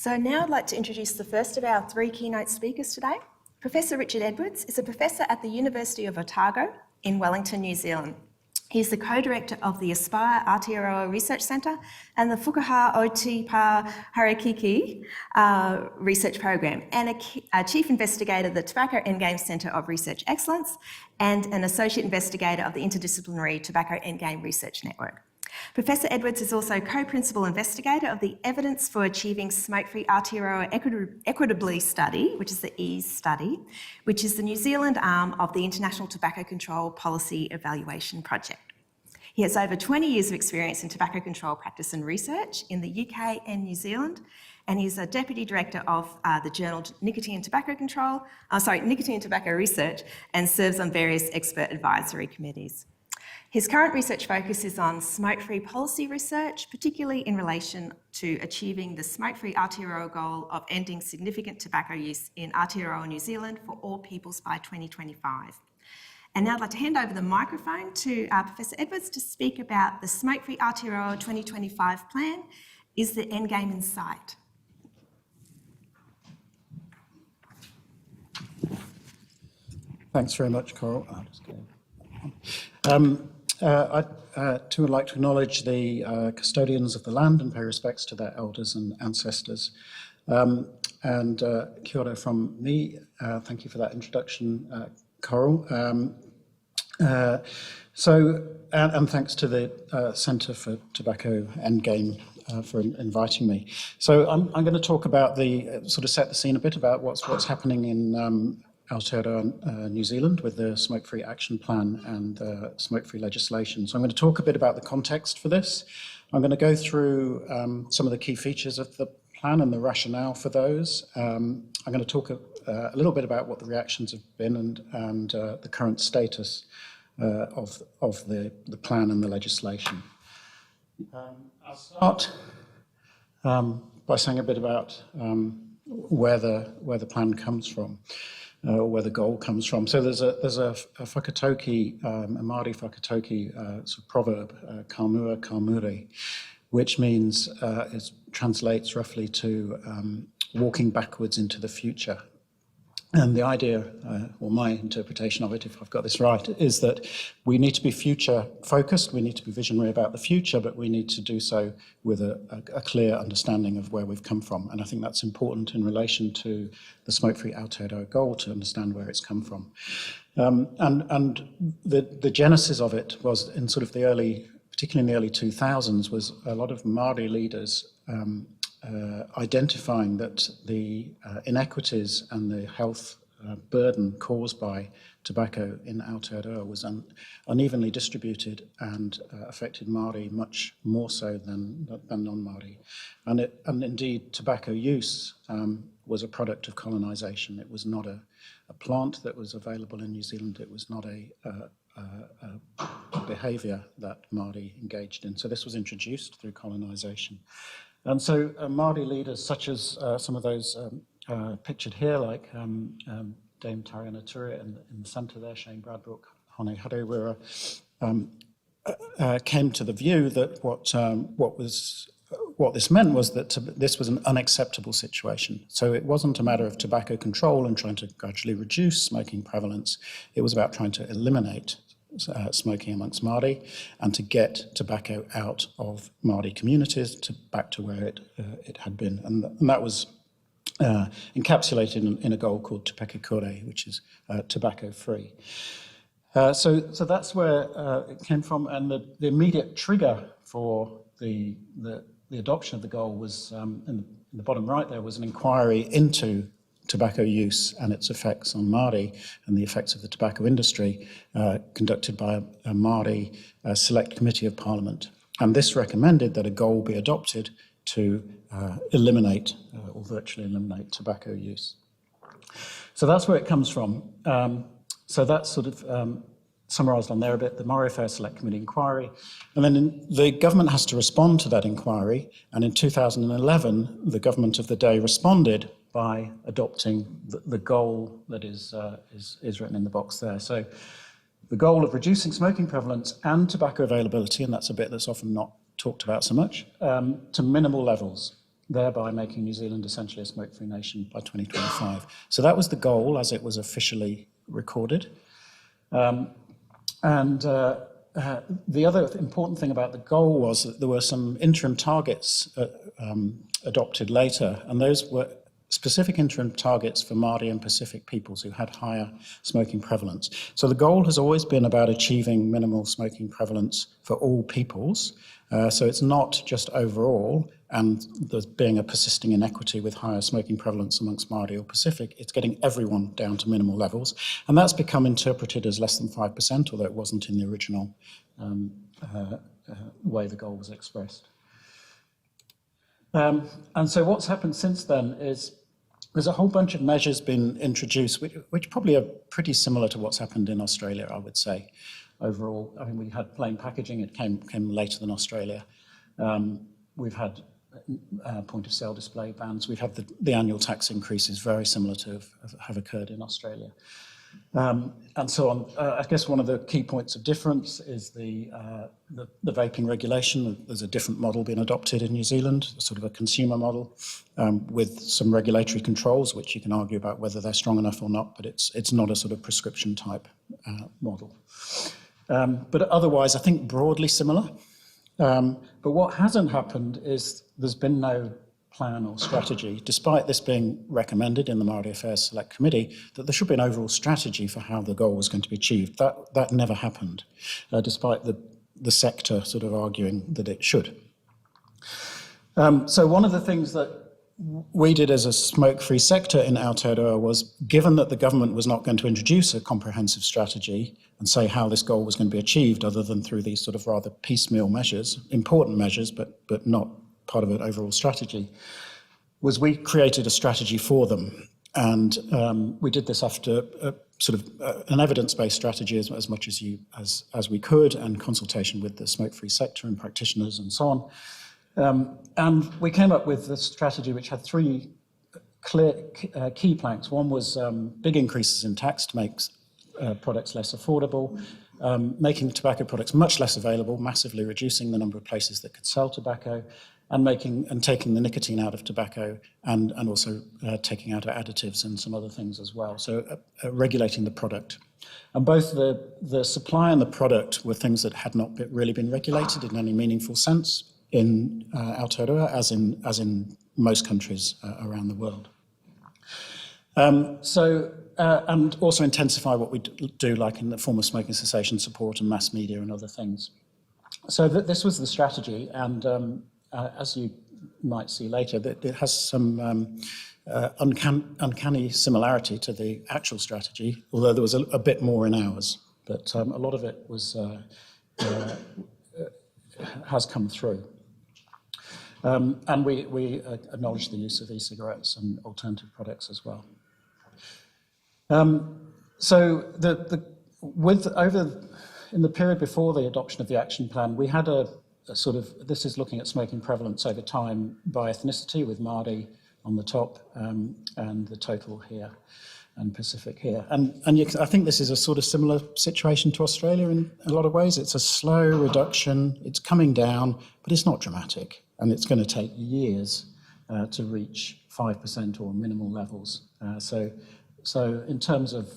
So now I'd like to introduce the first of our three keynote speakers today. Professor Richard Edwards is a professor at the University of Otago in Wellington, New Zealand. He's the co-director of the Pā Aotearoa Research Centre and the Whakahā Pā Harakeke research program, and a chief investigator of the Tobacco Endgame Centre of Research Excellence and an associate investigator of the Interdisciplinary Tobacco Endgame Research Network. Professor Edwards is also co-principal investigator of the Evidence for Achieving Smokefree Aotearoa Equitably study, which is the EASE study, which is the New Zealand arm of the International Tobacco Control Policy Evaluation Project. He has over 20 years of experience in tobacco control practice and research in the UK and New Zealand, and he's a deputy director of the journal Nicotine and Tobacco Research, and serves on various expert advisory committees. His current research focus is on smoke-free policy research, particularly in relation to achieving the Smokefree Aotearoa goal of ending significant tobacco use in Aotearoa, New Zealand for all peoples by 2025. And now I'd like to hand over the microphone to Professor Edwards to speak about the Smokefree Aotearoa 2025 plan. Is the endgame in sight? Thanks very much, Coral. I'd too would like to acknowledge the custodians of the land and pay respects to their elders and ancestors. And kia ora from me. Thank you for that introduction, Coral. And thanks to the Centre for Tobacco Endgame for inviting me. So I'm going to talk about sort of set the scene a bit about what's happening in Aotearoa, New Zealand, with the Smoke-Free Action Plan and smoke-free legislation. So I'm going to talk a bit about the context for this. I'm going to go through some of the key features of the plan and the rationale for those. I'm going to talk a little bit about what the reactions have been and the current status of the plan and the legislation. I'll start by saying a bit about where the plan comes from. Where the goal comes from. So there's a whakatoki, a Māori whakatoki sort of proverb, ka mua ka muri, which means, it translates roughly to walking backwards into the future. And the idea, or my interpretation of it, if I've got this right, is that we need to be future focused, we need to be visionary about the future, but we need to do so with a clear understanding of where we've come from. And I think that's important in relation to the Smokefree Aotearoa goal, to understand where it's come from. And the genesis of it was in sort of particularly in the early 2000s, was a lot of Māori leaders identifying that the inequities and the health burden caused by tobacco in Aotearoa was unevenly distributed and affected Māori much more so than non-Māori. And indeed, tobacco use was a product of colonisation. It was not a plant that was available in New Zealand. It was not a behaviour that Māori engaged in. So this was introduced through colonisation. And so Māori leaders, such as some of those pictured here, like Dame Tariana Turia in the centre there, Shane Bradbrook, Hone Harewira, came to the view that what this meant was that this was an unacceptable situation. So it wasn't a matter of tobacco control and trying to gradually reduce smoking prevalence. It was about trying to eliminate smoking amongst Māori and to get tobacco out of Māori communities back to where it had been. And that was encapsulated in a goal called Te Peke Kore, which is tobacco free. So that's where it came from, and the immediate trigger for the adoption of the goal was, in the bottom right there, was an inquiry into tobacco use and its effects on Māori and the effects of the tobacco industry, conducted by a Māori Select Committee of Parliament. And this recommended that a goal be adopted to eliminate or virtually eliminate tobacco use. So that's where it comes from. So that's sort of summarised on there a bit, the Māori Affairs Select Committee inquiry. And then the government has to respond to that inquiry. And in 2011, the government of the day responded by adopting the goal that is written in the box there. So the goal of reducing smoking prevalence and tobacco availability, and that's a bit that's often not talked about so much, to minimal levels. thereby making New Zealand essentially a smoke-free nation by 2025. So that was the goal as it was officially recorded. The other important thing about the goal was that there were some interim targets adopted later, and those were specific interim targets for Māori and Pacific peoples who had higher smoking prevalence. So the goal has always been about achieving minimal smoking prevalence for all peoples. So it's not just overall, and there's being a persisting inequity with higher smoking prevalence amongst Māori or Pacific, it's getting everyone down to minimal levels. And that's become interpreted as less than 5%, although it wasn't in the original way the goal was expressed. And so what's happened since then is there's a whole bunch of measures been introduced, which probably are pretty similar to what's happened in Australia, I would say. Overall, I mean, we had plain packaging, it came later than Australia. We've had point of sale display bans. We've had the annual tax increases very similar to have occurred in Australia. And so on. I guess one of the key points of difference is the vaping regulation. There's a different model being adopted in New Zealand, sort of a consumer model with some regulatory controls, which you can argue about whether they're strong enough or not, but it's not a sort of prescription type model. But otherwise, I think broadly similar. But what hasn't happened is there's been no plan or strategy, despite this being recommended in the Māori Affairs Select Committee, that there should be an overall strategy for how the goal was going to be achieved. That never happened, despite the sector sort of arguing that it should. So one of the things that we did as a smoke-free sector in Aotearoa was, given that the government was not going to introduce a comprehensive strategy and say how this goal was going to be achieved, other than through these sort of rather piecemeal measures, important measures, but not part of an overall strategy, was we created a strategy for them. And we did this after sort of an evidence-based strategy as much as we could, and consultation with the smoke-free sector and practitioners and so on. And we came up with this strategy which had three clear key planks. One was big increases in tax to make products less affordable, making tobacco products much less available, massively reducing the number of places that could sell tobacco, and taking the nicotine out of tobacco, and also taking out additives and some other things as well. So regulating the product. And both the supply and the product were things that had not really been regulated in any meaningful sense in Aotearoa, as in most countries around the world. And also intensify what we do, like in the form of smoking cessation support and mass media and other things. So this was the strategy, and as you might see later, that it has some uncanny similarity to the actual strategy, although there was a bit more in ours, but a lot of it was has come through. And we acknowledge the use of e-cigarettes and alternative products as well. So in the period before the adoption of the action plan, we had a sort of, this is looking at smoking prevalence over time by ethnicity, with Māori on the top, and the total here, and Pacific here. And I think this is a sort of similar situation to Australia in a lot of ways. It's a slow reduction, it's coming down, but it's not dramatic, and it's going to take years to reach 5% or minimal levels. So in terms of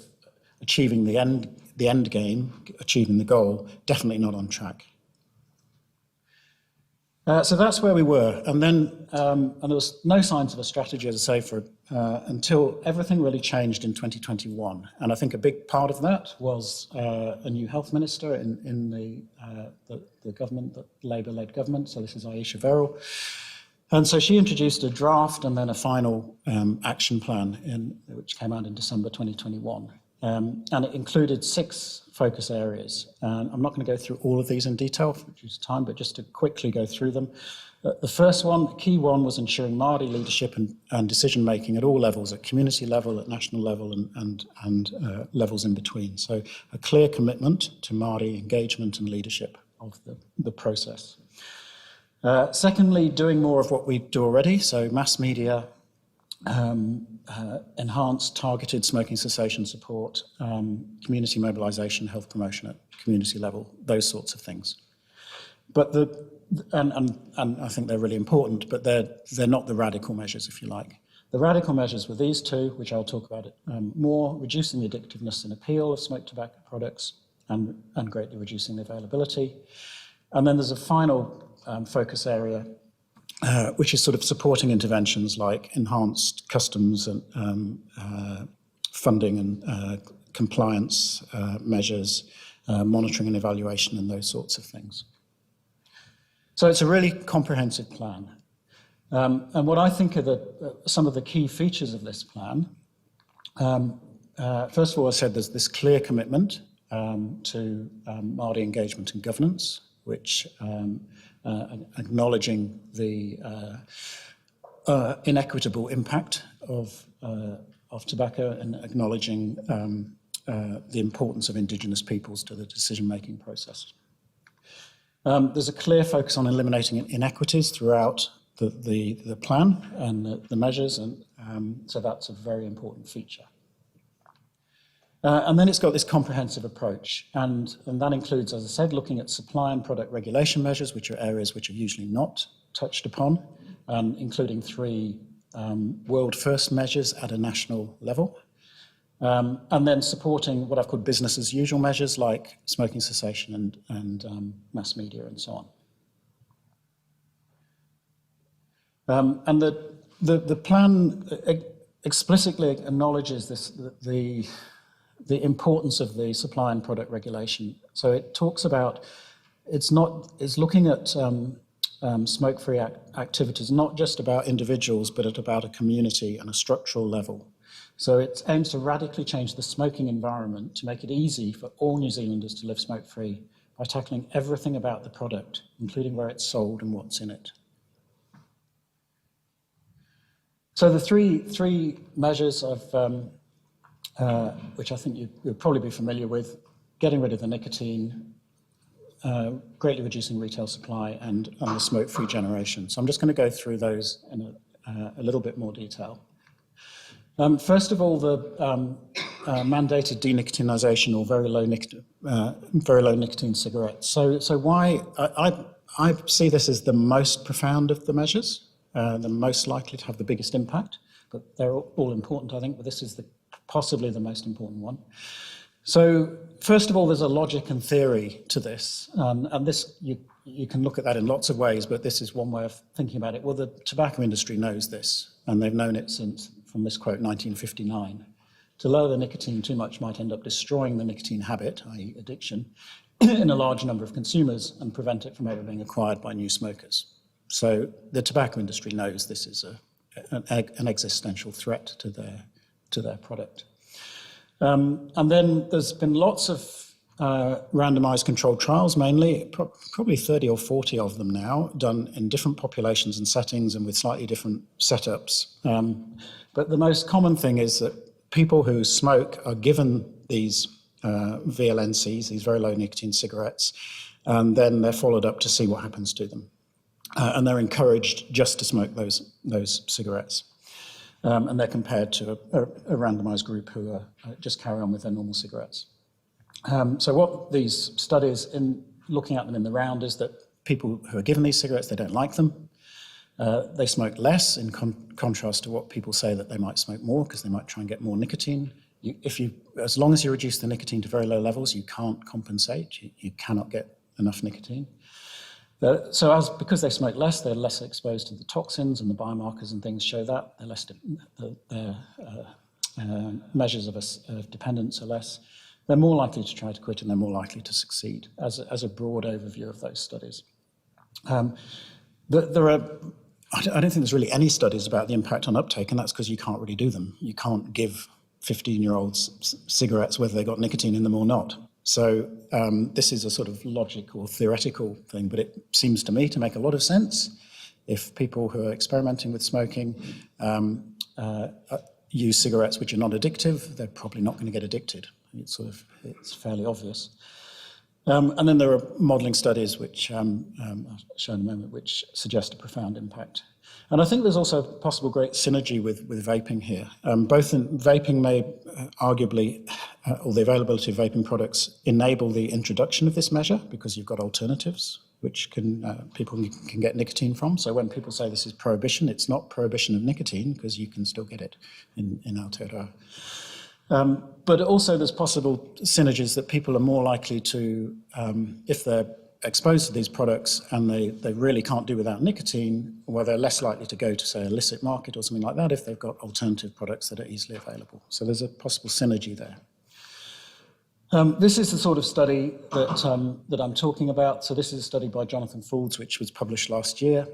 achieving the end game, achieving the goal, definitely not on track. So that's where we were, and then and there was no signs of a strategy, as I say, until everything really changed in 2021. And I think a big part of that was a new health minister in the government, the Labour-led government. So this is Aisha Verrall. And so she introduced a draft and then a final action plan, which came out in December 2021. And it included 6 focus areas. And I'm not going to go through all of these in detail due to time, but just to quickly go through them. The first one, the key one, was ensuring Māori leadership and decision-making at all levels, at community level, at national level, and levels in between. So a clear commitment to Māori engagement and leadership of the process. Secondly, doing more of what we do already, so mass media, enhanced targeted smoking cessation support, community mobilisation, health promotion at community level, those sorts of things. But and I think they're really important, but they're not the radical measures, if you like. The radical measures were these two, which I'll talk about more, reducing the addictiveness and appeal of smoked tobacco products and greatly reducing the availability. And then there's a final focus area, which is sort of supporting interventions like enhanced customs and funding and compliance measures, monitoring and evaluation and those sorts of things. So it's a really comprehensive plan. And what I think are some of the key features of this plan, first of all, I said there's this clear commitment to Māori engagement and governance, which acknowledging the inequitable impact of tobacco and acknowledging the importance of Indigenous peoples to the decision-making process. There's a clear focus on eliminating inequities throughout the plan and the measures, and so that's a very important feature. And then it's got this comprehensive approach, and that includes, as I said, looking at supply and product regulation measures, which are areas which are usually not touched upon, including 3 world-first measures at a national level, and then supporting what I've called business as usual measures like smoking cessation and mass media and so on. And the plan explicitly acknowledges the importance of the supply and product regulation. So it talks about it's looking at smoke-free activities, not just about individuals, but about a community and a structural level. So it aims to radically change the smoking environment to make it easy for all New Zealanders to live smoke-free by tackling everything about the product, including where it's sold and what's in it. So the three measures of which I think you'll probably be familiar with: getting rid of the nicotine, greatly reducing retail supply, and the smoke-free generation. So I'm just going to go through those in a little bit more detail. First of all, the mandated denicotinization or very low nicotine cigarettes. So why I see this as the most profound of the measures, the most likely to have the biggest impact. But they're all important, I think. But this is possibly the most important one. So first of all, there's a logic and theory to this, and this you can look at that in lots of ways. But this is one way of thinking about it. Well, the tobacco industry knows this, and they've known it since, from this quote, 1959. To lower the nicotine too much might end up destroying the nicotine habit, i.e. addiction, in a large number of consumers and prevent it from ever being acquired by new smokers. So the tobacco industry knows this is an existential threat to their product. And then there's been lots of randomized controlled trials, mainly, probably 30 or 40 of them now, done in different populations and settings and with slightly different setups. But the most common thing is that people who smoke are given these VLNCs, these very low nicotine cigarettes, and then they're followed up to see what happens to them. And they're encouraged just to smoke those cigarettes. And they're compared to a randomized group who just carry on with their normal cigarettes. So what these studies, in looking at them in the round, is that people who are given these cigarettes, they don't like them. They smoke less, in contrast to what people say that they might smoke more, because they might try and get more nicotine. As long as you reduce the nicotine to very low levels, you can't compensate. You cannot get enough nicotine. Because they smoke less, they're less exposed to the toxins, and the biomarkers and things show that. Their measures of dependence are less. They're more likely to try to quit, and they're more likely to succeed, as a broad overview of those studies. I don't think there's really any studies about the impact on uptake, and that's because you can't really do them. You can't give 15-year-olds cigarettes whether they got nicotine in them or not. So this is a sort of logic or theoretical thing, but it seems to me to make a lot of sense. If people who are experimenting with smoking use cigarettes which are not addictive, they're probably not going to get addicted. It's fairly obvious. And then there are modelling studies which I'll show in a moment, which suggest a profound impact. And I think there's also possible great synergy with vaping here. Both in vaping may arguably, or the availability of vaping products, enable the introduction of this measure, because you've got alternatives which people can get nicotine from. So when people say this is prohibition, it's not prohibition of nicotine, because you can still get it in Aotearoa. But also there's possible synergies that people are more likely to, if they're exposed to these products and they really can't do without nicotine, well, they're less likely to go to, say, an illicit market or something like that if they've got alternative products that are easily available. So there's a possible synergy there. This is the sort of study that I'm talking about. So this is a study by Jonathan Foulds, which was published last year.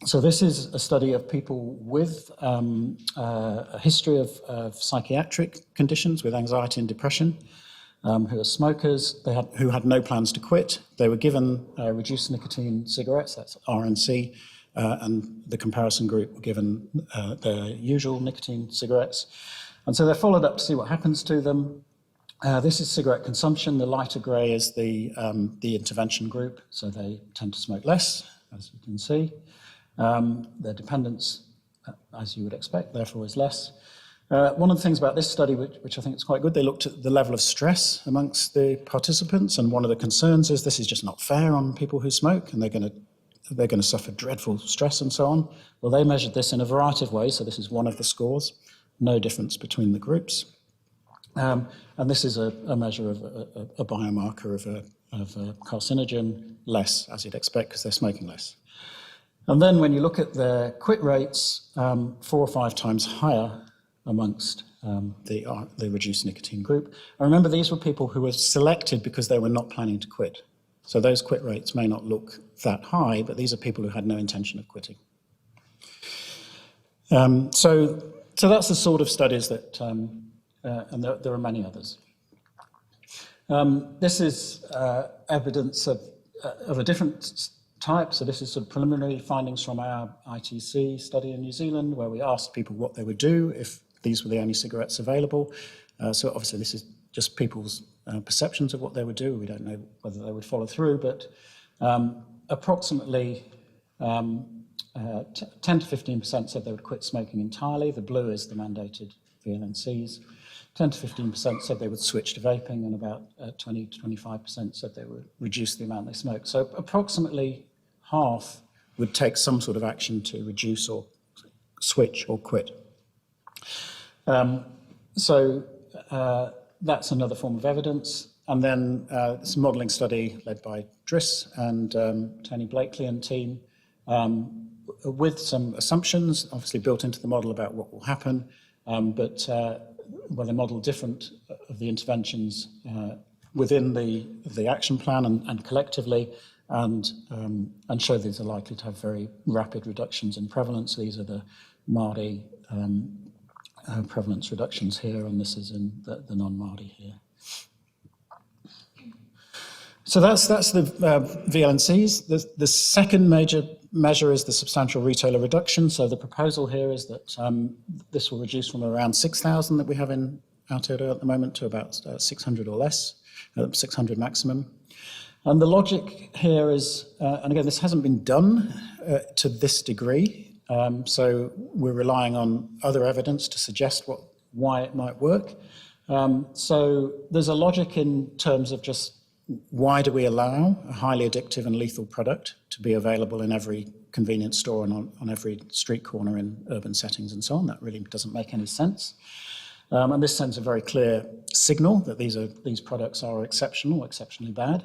So this is a study of people with a history of psychiatric conditions, with anxiety and depression, who are smokers, who had no plans to quit. They were given reduced nicotine cigarettes, that's RNC, and the comparison group were given their usual nicotine cigarettes. And so they're followed up to see what happens to them. This is cigarette consumption. The lighter grey is the intervention group, so they tend to smoke less, as you can see. Their dependence, as you would expect, therefore is less. One of the things about this study, which I think is quite good, they looked at the level of stress amongst the participants, and one of the concerns is this is just not fair on people who smoke, and they're going to suffer dreadful stress and so on. Well, they measured this in a variety of ways, so this is one of the scores. No difference between the groups. And this is a measure of a biomarker of a carcinogen, less, as you'd expect, because they're smoking less. And then when you look at their quit rates, 4 or 5 times higher amongst the reduced nicotine group. And remember, these were people who were selected because they were not planning to quit. So those quit rates may not look that high, but these are people who had no intention of quitting. So that's the sort of studies that, and there are many others. This is evidence of a different type. So this is sort of preliminary findings from our ITC study in New Zealand, where we asked people what they would do if these were the only cigarettes available. So obviously this is just people's perceptions of what they would do. We don't know whether they would follow through, but approximately 10 to 15% said they would quit smoking entirely. The blue is the mandated VLNCs. 10 to 15% said they would switch to vaping, and about 20 to 25% said they would reduce the amount they smoke. So approximately half would take some sort of action to reduce or switch or quit. So that's another form of evidence. And then this modelling study led by Driss and Tony Blakely and team, with some assumptions obviously built into the model about what will happen, but well, they model different of the interventions within the action plan and collectively, and show these are likely to have very rapid reductions in prevalence. These are the Māori prevalence reductions here, and this is in the non-Māori here. So that's the VLNCs. The second major measure is the substantial retailer reduction. So the proposal here is that this will reduce from around 6,000 that we have in Aotearoa at the moment to about 600 or less, 600 maximum. And the logic here is, and again, this hasn't been done to this degree, so we're relying on other evidence to suggest why it might work. So there's a logic in terms of just why do we allow a highly addictive and lethal product to be available in every convenience store and on every street corner in urban settings and so on? That really doesn't make any sense. And this sends a very clear signal that these products are exceptional, exceptionally bad,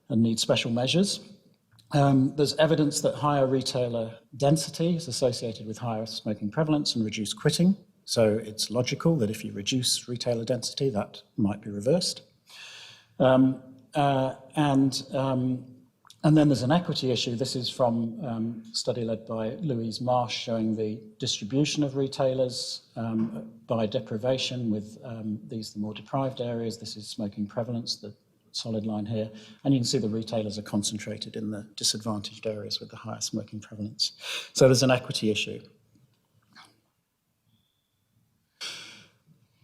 and need special measures. There's evidence that higher retailer density is associated with higher smoking prevalence and reduced quitting. So it's logical that if you reduce retailer density, that might be reversed. And then there's an equity issue. This is from a study led by Louise Marsh showing the distribution of retailers by deprivation, with these the more deprived areas. This is smoking prevalence, the solid line here. And you can see the retailers are concentrated in the disadvantaged areas with the higher smoking prevalence. So there's an equity issue.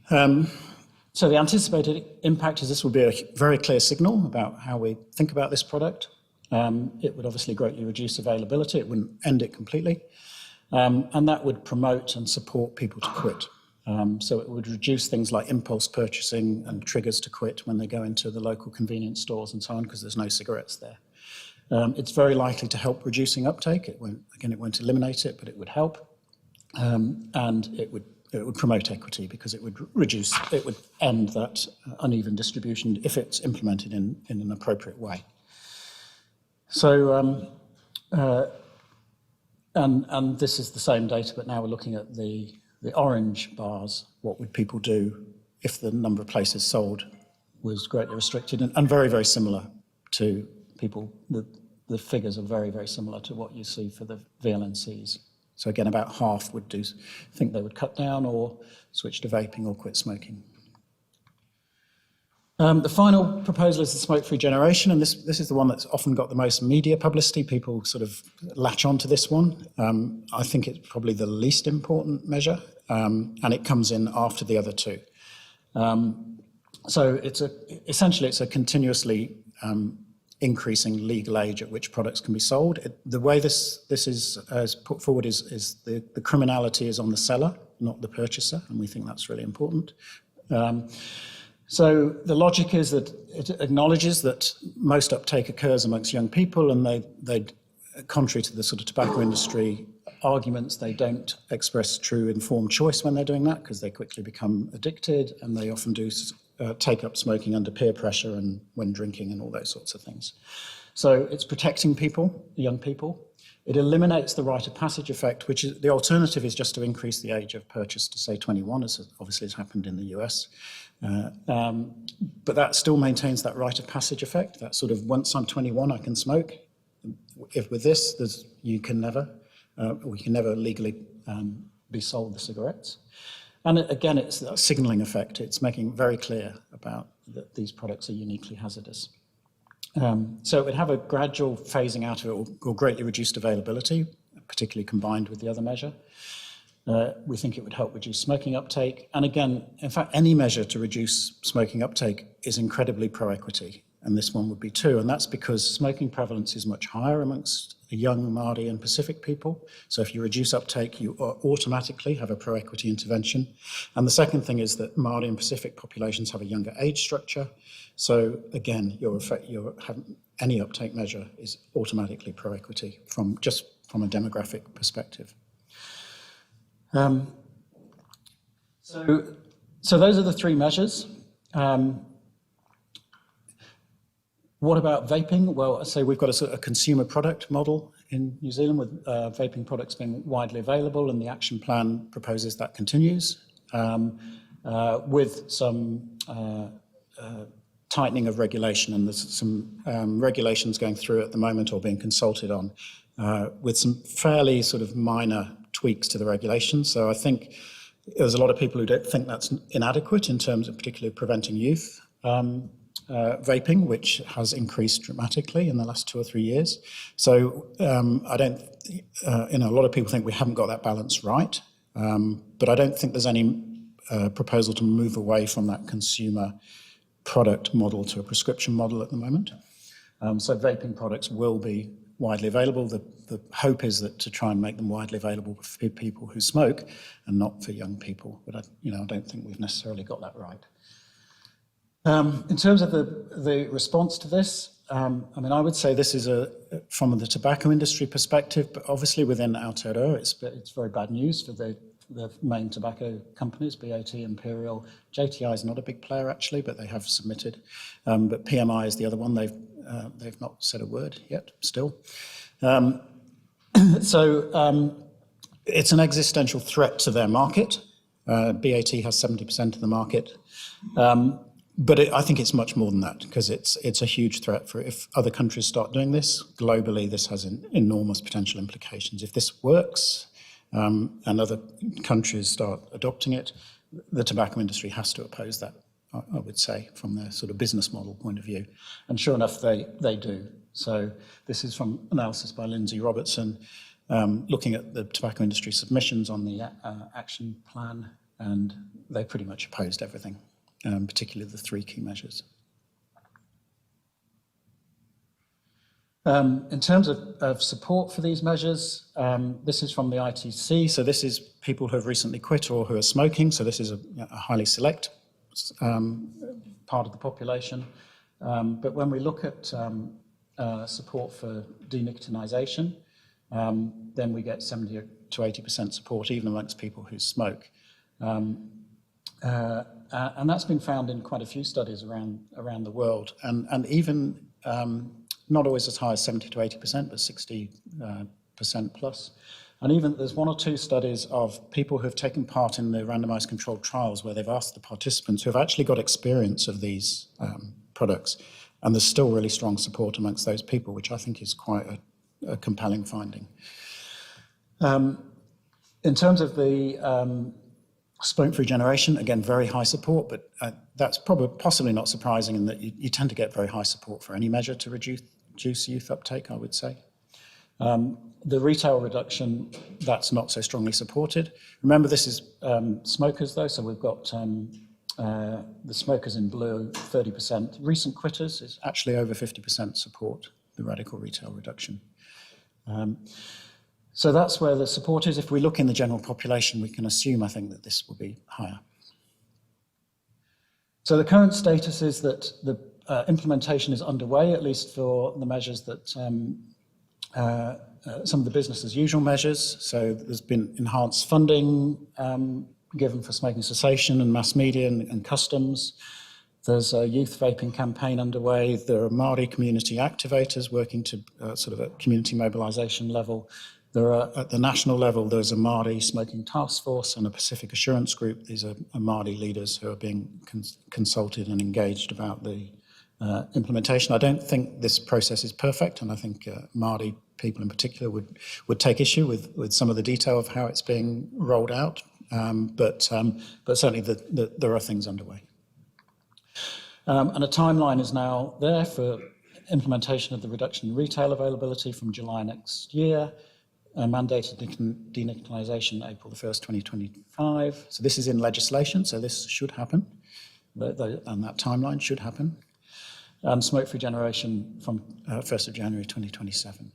So the anticipated impact is this will be a very clear signal about how we think about this product. It would obviously greatly reduce availability. It wouldn't end it completely. And that would promote and support people to quit. So it would reduce things like impulse purchasing and triggers to quit when they go into the local convenience stores and so on, because there's no cigarettes there. It's very likely to help reducing uptake. It won't eliminate it, but it would help. And it would promote equity because it would end that uneven distribution if it's implemented in an appropriate way. So, and this is the same data, but now we're looking at the orange bars. What would people do if the number of places sold was greatly restricted? And very, very similar to people, the figures are very, very similar to what you see for the VLNCs. So again, about half would think they would cut down or switch to vaping or quit smoking. The final proposal is the smoke-free generation, and this is the one that's often got the most media publicity. People sort of latch onto this one. I think it's probably the least important measure, and it comes in after the other two. So essentially it's a continuously increasing legal age at which products can be sold. The way this is put forward is the criminality is on the seller, not the purchaser, and we think that's really important. So the logic is that it acknowledges that most uptake occurs amongst young people, and they contrary to the sort of tobacco industry arguments, they don't express true informed choice when they're doing that because they quickly become addicted, and they often do take up smoking under peer pressure and when drinking and all those sorts of things. So it's protecting people, young people. It eliminates the rite of passage effect, which is the alternative is just to increase the age of purchase to say 21, as obviously has happened in the US. But that still maintains that rite of passage effect, that sort of once I'm 21, I can smoke. If with this, we can never legally be sold the cigarettes. And again, it's a signalling effect. It's making very clear about that these products are uniquely hazardous. So it would have a gradual phasing out of it or greatly reduced availability, particularly combined with the other measure. We think it would help reduce smoking uptake. And again, in fact, any measure to reduce smoking uptake is incredibly pro-equity, and this one would be too. And that's because smoking prevalence is much higher amongst young Māori and Pacific people. So if you reduce uptake, you automatically have a pro-equity intervention. And the second thing is that Māori and Pacific populations have a younger age structure. So again, any uptake measure is automatically pro-equity from a demographic perspective. So those are the three measures. What about vaping? Well, so we've got a consumer product model in New Zealand with vaping products being widely available, and the action plan proposes that continues with some tightening of regulation, and there's some regulations going through at the moment or being consulted on with some fairly sort of minor tweaks to the regulations. So I think there's a lot of people who don't think that's inadequate in terms of particularly preventing youth vaping, which has increased dramatically in the last 2 or 3 years. So I don't, a lot of people think we haven't got that balance right, but I don't think there's any proposal to move away from that consumer product model to a prescription model at the moment. So vaping products will be widely available. The hope is that to try and make them widely available for people who smoke and not for young people, but I don't think we've necessarily got that right. In terms of the response to this, I would say this is from the tobacco industry perspective, but obviously within Aotearoa, it's very bad news for the main tobacco companies, BAT, Imperial. JTI is not a big player actually, but they have submitted. But PMI is the other one. They've not said a word yet, still. So it's an existential threat to their market. BAT has 70% of the market. But I think it's much more than that, because it's a huge threat for if other countries start doing this. Globally, this has enormous potential implications. If this works and other countries start adopting it, the tobacco industry has to oppose that, I would say, from their sort of business model point of view. And sure enough, they do. So this is from analysis by Lindsay Robertson, looking at the tobacco industry submissions on the action plan, and they pretty much opposed everything. Particularly the 3 key measures. In terms of support for these measures, this is from the ITC. So this is people who have recently quit or who are smoking. So this is a highly select part of the population. But when we look at support for denicotinisation, then we get 70 to 80% support even amongst people who smoke. And that's been found in quite a few studies around the world, and even not always as high as 70 to 80%, but 60% plus. And even there's one or two studies of people who have taken part in the randomized controlled trials where they've asked the participants who have actually got experience of these products, and there's still really strong support amongst those people, which I think is quite a compelling finding. In terms of the smoke-free generation, again, very high support, but that's possibly not surprising in that you tend to get very high support for any measure to reduce youth uptake, I would say. The retail reduction, that's not so strongly supported. Remember, this is smokers though, so we've got the smokers in blue, 30%. Recent quitters is actually over 50% support the radical retail reduction. So that's where the support is. If we look in the general population, we can assume, I think, that this will be higher. So the current status is that the implementation is underway, at least for the measures that some of the business as usual measures. So there's been enhanced funding given for smoking cessation and mass media and customs. There's a youth vaping campaign underway. There are Māori community activators working to sort of a community mobilisation level. There are, at the national level, there's a Māori smoking task force and a Pacific Assurance group. These are Māori leaders who are being consulted and engaged about the implementation. I don't think this process is perfect, and I think Māori people in particular would take issue with some of the detail of how it's being rolled out, but certainly there are things underway. And a timeline is now there for implementation of the reduction in retail availability from July next year, mandated denicotinisation April the 1st, 2025. So this is in legislation, so this should happen, and that timeline should happen. Smoke-free generation from 1st of January 2027.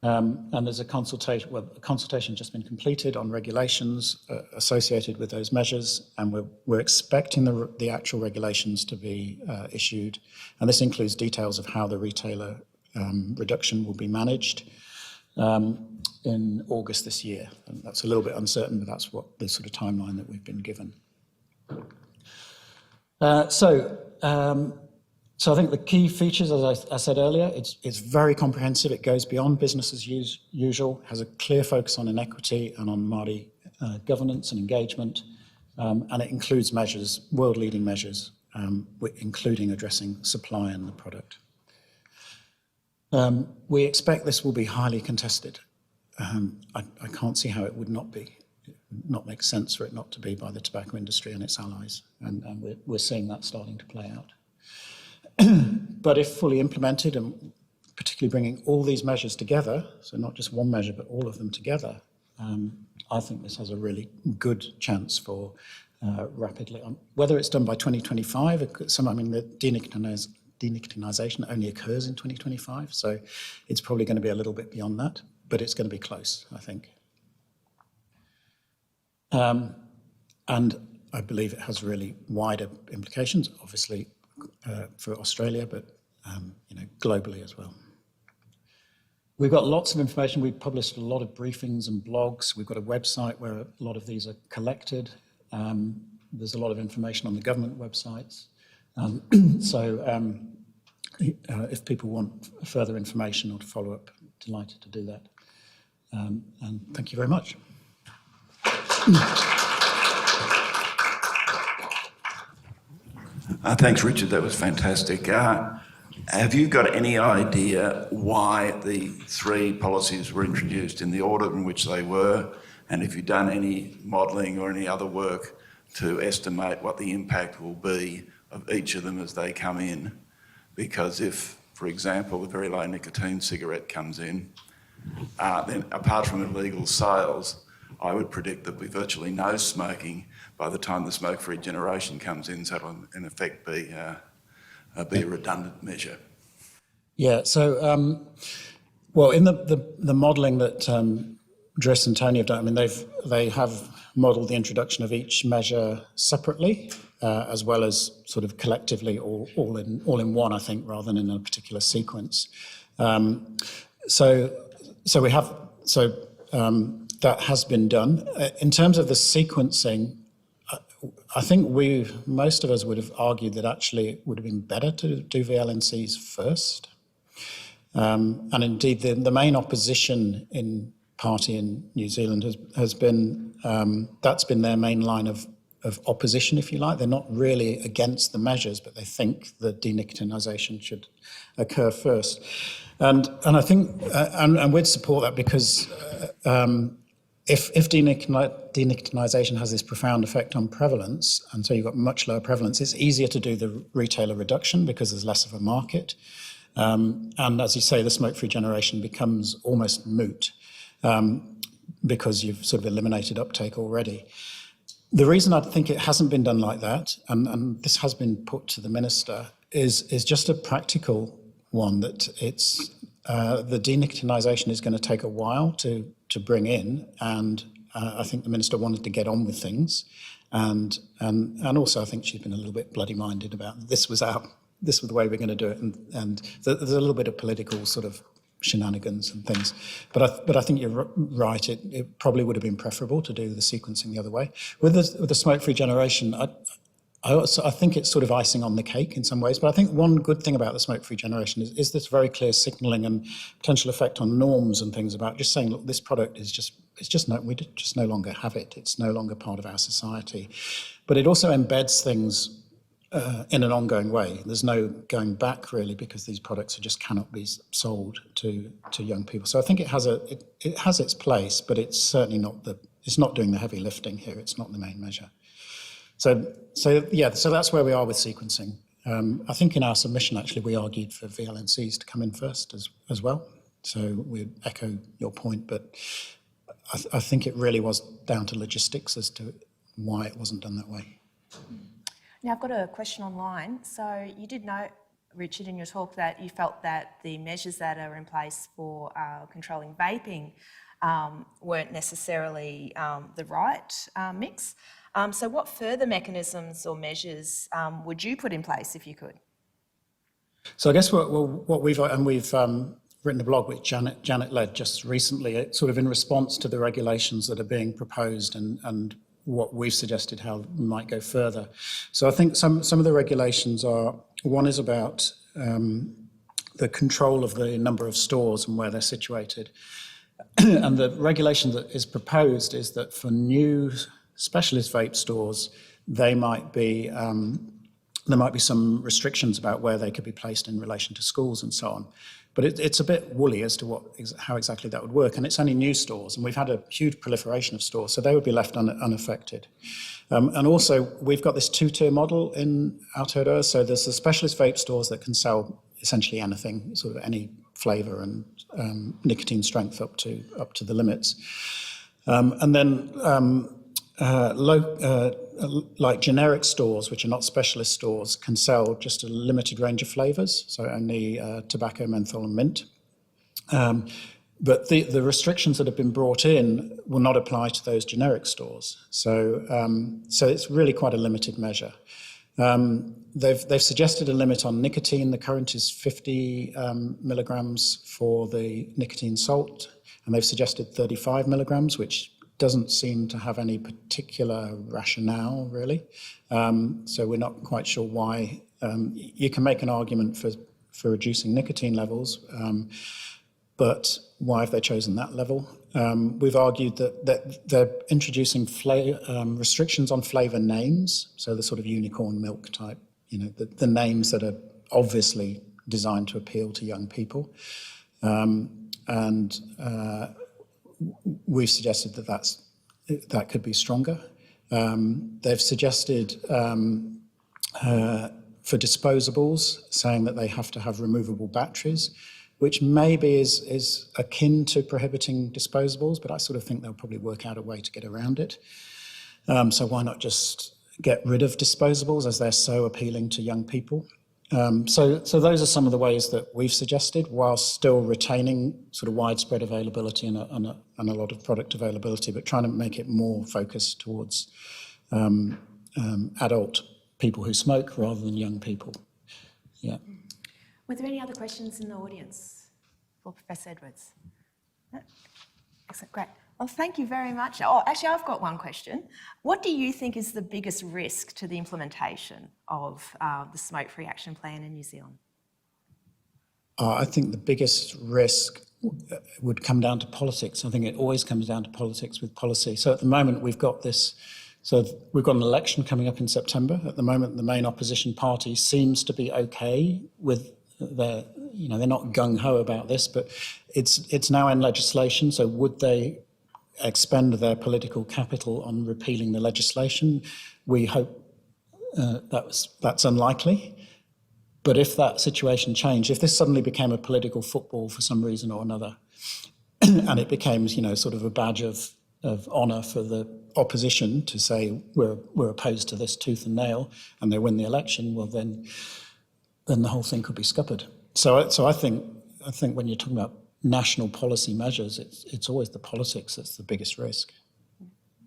And there's a consultation just been completed on regulations associated with those measures, and we're expecting the actual regulations to be issued. And this includes details of how the retailer reduction will be managed in August this year. And that's a little bit uncertain, but that's what the sort of timeline that we've been given. So I think the key features, as I said earlier, it's very comprehensive. It goes beyond business as usual, has a clear focus on inequity and on Māori governance and engagement, and it includes measures, world-leading measures, including addressing supply in the product. We expect this will be highly contested. I can't see how it would not be. It would not make sense for it not to be by the tobacco industry and its allies, and we're seeing that starting to play out. But if fully implemented, and particularly bringing all these measures together, so not just one measure, but all of them together, I think this has a really good chance for rapidly, whether it's done by 2025, the denicotinisation only occurs in 2025, so it's probably going to be a little bit beyond that, but it's going to be close, I think. And I believe it has really wider implications, obviously, for Australia, but globally as well. We've got lots of information. We've published a lot of briefings and blogs. We've got a website where a lot of these are collected. There's a lot of information on the government websites. If people want further information or to follow up, delighted to do that. And thank you very much. Thanks, Richard. That was fantastic. Have you got any idea why the three policies were introduced in the order in which they were? And if you've done any modelling or any other work to estimate what the impact will be of each of them as they come in? Because if, for example, the very low nicotine cigarette comes in, then apart from illegal sales, I would predict there'll be virtually no smoking by the time the smoke-free generation comes in, so it'll in effect be a redundant measure. Yeah, so, well, in the modelling that Driss and Tony have done, they have modelled the introduction of each measure separately, as well as sort of collectively all in one, I think, rather than in a particular sequence. So that has been done. In terms of the sequencing, I think most of us would have argued that actually it would have been better to do VLNCs first. And indeed, the main opposition party in New Zealand has been, that's been their main line of opposition, if you like. They're not really against the measures, but they think that denicotinisation should occur first. And I think, and we'd support that because if denicotinisation has this profound effect on prevalence, and so you've got much lower prevalence, it's easier to do the retailer reduction because there's less of a market. And as you say, the smoke-free generation becomes almost moot because you've sort of eliminated uptake already. The reason I think it hasn't been done like that, and this has been put to the Minister, is just a practical one, that it's the denicotinisation is going to take a while to bring in, and I think the Minister wanted to get on with things, and also I think she's been a little bit bloody-minded about this was the way we're going to do it, and there's a little bit of political sort of shenanigans and things. But I think you're right, it probably would have been preferable to do the sequencing the other way. With the smoke-free generation, I think it's sort of icing on the cake in some ways, but I think one good thing about the smoke-free generation is this very clear signalling and potential effect on norms and things about just saying, look, this product we just no longer have it. It's no longer part of our society. But it also embeds things in an ongoing way. There's no going back really, because these products just cannot be sold to young people. So I think it has its place, but it's certainly it's not doing the heavy lifting here. It's not the main measure. So that's where we are with sequencing. I think in our submission, actually, we argued for VLNCs to come in first as well. So we echo your point, but I think it really was down to logistics as to why it wasn't done that way. Now, I've got a question online. So you did note, Richard, in your talk that you felt that the measures that are in place for controlling vaping weren't necessarily the right mix. So what further mechanisms or measures would you put in place if you could? So I guess what we've written a blog which Janet led just recently, sort of in response to the regulations that are being proposed and what we've suggested how we might go further. So I think some of the regulations one is about the control of the number of stores and where they're situated. And the regulation that is proposed is that for new specialist vape stores, there might be some restrictions about where they could be placed in relation to schools and so on. But it's a bit woolly as to how exactly that would work. And it's only new stores, and we've had a huge proliferation of stores, so they would be left unaffected. And also, we've got this two-tier model in Aotearoa. So there's the specialist vape stores that can sell essentially anything, sort of any flavour and nicotine strength up to the limits. And then like generic stores, which are not specialist stores, can sell just a limited range of flavours, so only tobacco, menthol and mint. But the restrictions that have been brought in will not apply to those generic stores. So it's really quite a limited measure. They've suggested a limit on nicotine. The current is 50 milligrams for the nicotine salt, and they've suggested 35 milligrams, which doesn't seem to have any particular rationale, really. So we're not quite sure why. You can make an argument for reducing nicotine levels, but why have they chosen that level? We've argued that they're introducing restrictions on flavour names, so the sort of unicorn milk type, the names that are obviously designed to appeal to young people. We've suggested that could be stronger. They've suggested for disposables, saying that they have to have removable batteries, which maybe is akin to prohibiting disposables, but I sort of think they'll probably work out a way to get around it. So why not just get rid of disposables, as they're so appealing to young people? So those are some of the ways that we've suggested, while still retaining sort of widespread availability and a lot of product availability, but trying to make it more focused towards adult people who smoke rather than young people. Yeah. Were there any other questions in the audience for Professor Edwards? No? Excellent, great. Well, thank you very much. Oh, actually, I've got one question. What do you think is the biggest risk to the implementation of the Smoke-Free Action Plan in New Zealand? I think the biggest risk would come down to politics. I think it always comes down to politics with policy. So at the moment, we've got this. So we've got an election coming up in September. At the moment, the main opposition party seems to be okay with their, they're not gung-ho about this, but it's now in legislation. So would they expend their political capital on repealing the legislation? We hope that's unlikely. But if that situation changed, if this suddenly became a political football for some reason or another, and it became, sort of a badge of honour for the opposition to say we're opposed to this tooth and nail, and they win the election, well then the whole thing could be scuppered. So I think when you're talking about national policy measures, it's always the politics that's the biggest risk.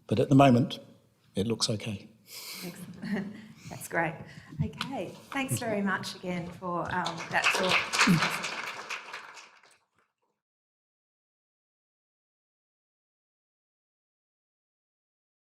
But at the moment, it looks okay. That's great. Okay, thanks very much again for that talk.